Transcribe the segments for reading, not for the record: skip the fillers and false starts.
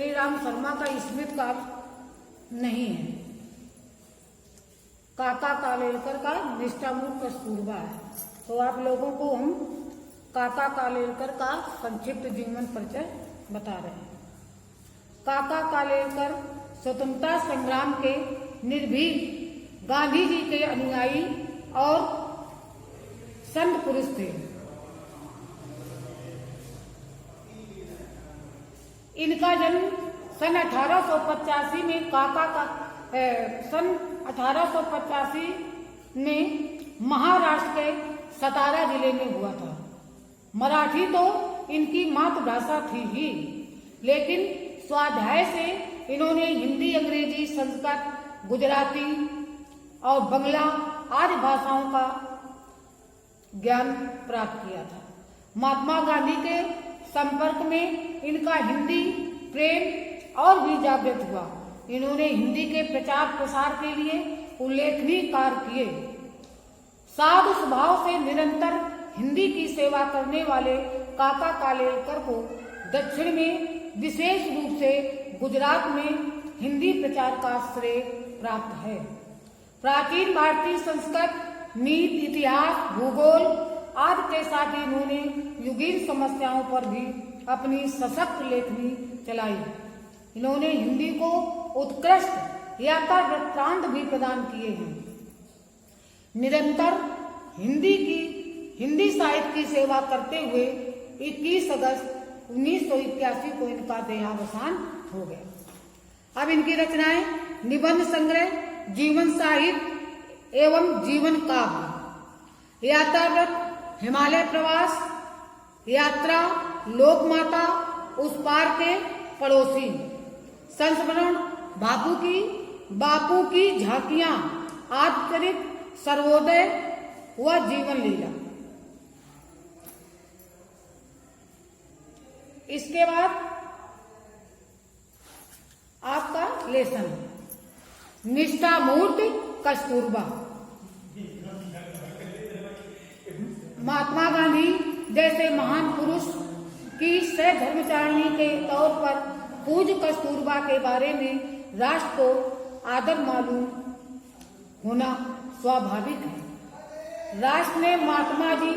श्री राम शर्मा का स्मृति कार्ड नहीं है। काका कालेलकर का निष्ठामूल कस्तूरबा है। तो आप लोगों को हम काका कालेलकर का संक्षिप्त जीवन परिचय बता रहे हैं। काका कालेलकर स्वतंत्रता संग्राम के निर्भीक गांधी जी के अनुयायी और संत पुरुष थे। इनका जन्म सन 1885 में सन 1885 में महाराष्ट्र के सतारा जिले में हुआ था। मराठी तो इनकी मातृभाषा थी ही, लेकिन स्वाध्याय से इन्होंने हिंदी, अंग्रेजी, संस्कृत, गुजराती और बंगला आदि भाषाओं का ज्ञान प्राप्त किया था। महात्मा गांधी के संपर्क में इनका हिंदी प्रेम और भी जागृत हुआ। इन्होंने हिंदी के प्रचार प्रसार के लिए उल्लेखनीय कार्य किए। साधु स्वभाव से निरंतर हिंदी की सेवा करने वाले काका कालेलकर को दक्षिण में, विशेष रूप से गुजरात में हिंदी प्रचार का श्रेय प्राप्त है। प्राचीन भारतीय संस्कृत, नीति, इतिहास, भूगोल आदि के साथ ही इन्होंने युगीन समस्याओं पर भी अपनी सशक्त लेखनी चलाई। इन्होंने हिंदी को उत्कृष्ट यात्रा वृत्तांत भी प्रदान किए हैं। निरंतर हिंदी साहित्य की सेवा करते हुए 21 अगस्त 1981 को इनका देहावसान हो गया। अब इनकी रचनाएं: निबंध संग्रह, जीवन साहित्य एवं जीवन काव्य, यात्राव्रत, हिमालय प्रवास, यात्रा, लोकमाता, उस पार के पड़ोसी, संस्मरण, बापू की झांकियां, आत्मचरित, सर्वोदय व जीवन लीला। इसके बाद आपका लेसन निष्ठा मूर्ति कस्तूरबा। महात्मा गांधी जैसे महान पुरुष की सहधर्मचारिणी के तौर पर पूज्य कस्तूरबा के बारे में राष्ट्र को आदर मालूम होना स्वाभाविक है। राष्ट्र ने महात्मा जी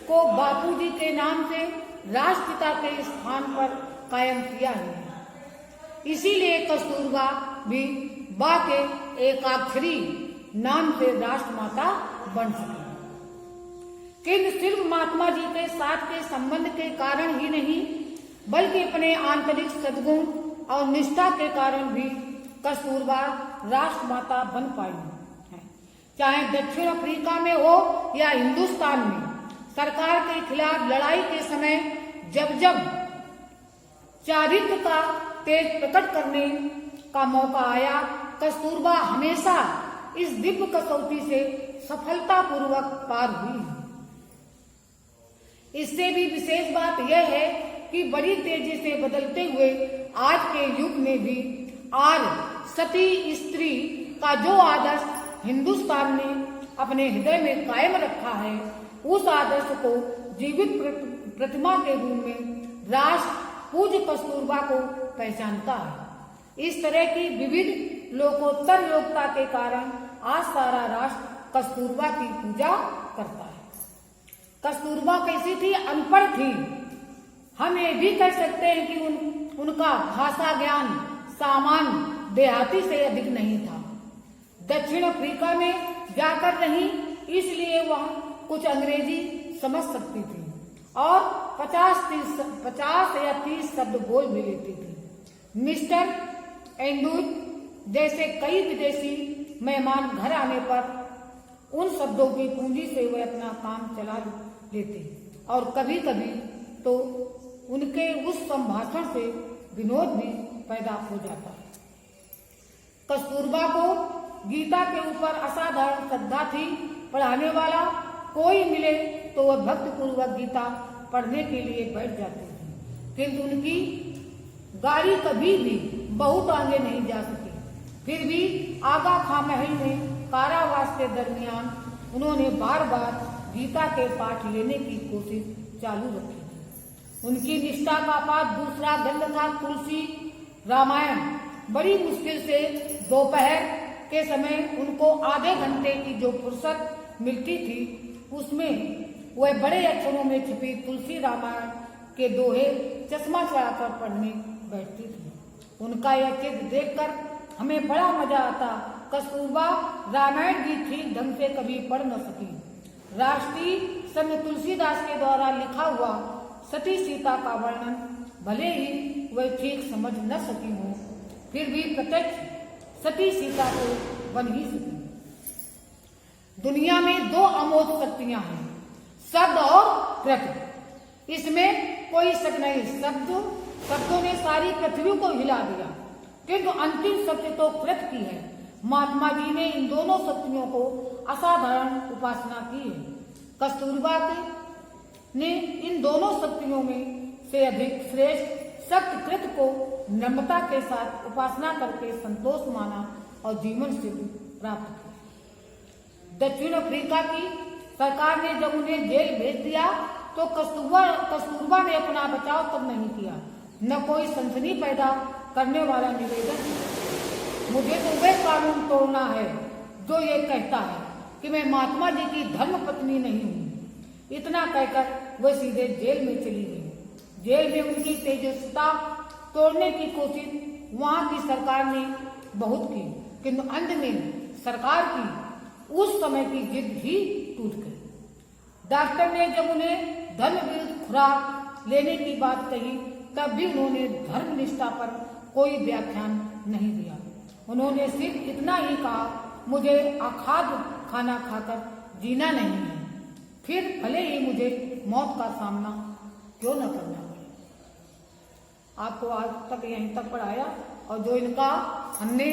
को बापू जी के नाम से राष्ट्रपिता के स्थान पर कायम किया है। इसीलिए कस्तूरबा भी बा के एकाक्षरी नाम से राष्ट्रमाता बन सकी। किंतु सिर्फ महात्मा जी के साथ के संबंध के कारण ही नहीं, बल्कि अपने आंतरिक सद्गुण और निष्ठा के कारण भी कस्तूरबा राष्ट्रमाता बन पाई है। चाहे दक्षिण अफ्रीका में हो या हिंदुस्तान में, सरकार के खिलाफ लड़ाई के समय जब जब चारित्र का तेज प्रकट करने का मौका आया, कस्तूरबा हमेशा इस दिव्य कसौटी से सफलतापूर्वक पार हुई। इससे भी विशेष बात यह है कि बड़ी तेजी से बदलते हुए आज के युग में भी आज सती स्त्री का जो आदर्श हिंदुस्तान ने अपने हृदय में कायम रखा है, उस आदर्श को जीवित प्रतिमा के रूप में राष्ट्र पूज्य कस्तूरबा को पहचानता है। इस तरह की विविध लोकोत्तर योग्यता के कारण आज सारा राष्ट्र कस्तूरबा की पूजा करता है। कस्तूरबा कैसी थी? अनपढ़ थी। हम ये भी कह सकते हैं कि उनका भाषा ज्ञान सामान्य देहाती से अधिक नहीं था। दक्षिण अफ्रीका में जाकर रही, इसलिए वह कुछ अंग्रेजी समझ सकती थी और 50 या 30 शब्द बोल भी लेती थी। मिस्टर एंड्रूज जैसे कई विदेशी मेहमान घर आने पर उन शब्दों की पूंजी से वे अपना काम चला लेते और कभी कभी तो उनके उस संभाषण से विनोद भी पैदा हो जाता है। कस्तूरबा को गीता के ऊपर असाधारण श्रद्धा थी। पढ़ाने वाला कोई मिले तो वह भक्तिपूर्वक गीता पढ़ने के लिए बैठ जाते थे, किंतु उनकी गाड़ी कभी भी बहुत आगे नहीं जा सकी। फिर भी आगा खां महल में कारावास के दरमियान उन्होंने बार बार गीता के पाठ लेने की कोशिश चालू रखी। उनकी निष्ठा का पाठ दूसरा ग्रंथ था तुलसी रामायण बड़ी मुश्किल से दोपहर के समय उनको आधे घंटे की जो फुर्सत मिलती थी उसमें वह बड़े अक्षरों में छिपी तुलसी रामायण के दोहे चश्मा चढ़ाकर पढ़ने बैठती थी। उनका यह चित्र देखकर हमें बड़ा मजा आता। कस्तूरबा रामायण भी ठीक ढंग से कभी पढ़ न सकी। राष्ट्रीय संत तुलसीदास के द्वारा लिखा हुआ सती सीता का वर्णन भले ही वह ठीक समझ न सकी हो, फिर भी प्रत्यक्ष सती सीता को बन ही सकी। दुनिया में दो अमोघ शक्तियां हैं, शब्द और कृत। इसमें कोई शक नहीं। शब्दों ने सारी पृथ्वी को हिला दिया, किंतु अंतिम सत्य तो कृत की है। महात्मा जी ने इन दोनों शक्तियों को असाधारण उपासना की है। कस्तूरबा ने इन दोनों शक्तियों में से अधिक श्रेष्ठ शक्ति कृत को नम्रता के साथ उपासना करके संतोष माना और जीवन सिद्ध प्राप्त किया। दक्षिण अफ्रीका की सरकार ने जब उन्हें जेल भेज दिया तो कस्तूरबा ने अपना बचाव तब नहीं किया, न कोई सनसनी पैदा करने वाला निवेदन। मुझे तो वह कानून तोड़ना है जो ये कहता है कि मैं महात्मा जी की धर्म पत्नी नहीं हूँ। इतना कहकर वह सीधे जेल में चली गई। जेल में उनकी तेजस्विता तोड़ने की कोशिश वहां की सरकार ने बहुत की, किंतु अंत में सरकार की उस समय की जिद ही टूट गई। डॉक्टर ने जब उन्हें धर्म विरुद्ध खुराक लेने की बात कही तब भी उन्होंने धर्म निष्ठा पर कोई व्याख्यान नहीं दिया। उन्होंने सिर्फ इतना ही कहा, मुझे अखाद्य खाना खाकर जीना नहीं है, फिर भले ही मुझे मौत का सामना क्यों न करना पड़े। आपको आज तक यहीं तक पढ़ाया और जो इनका हमने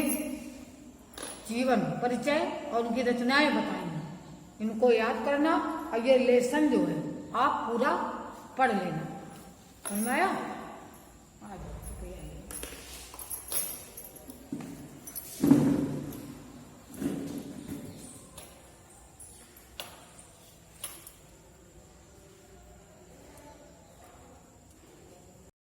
जीवन परिचय और उनकी रचनाएं बताई, इनको याद करना और ये लेसन जो है आप पूरा पढ़ लेना। समझ में आया?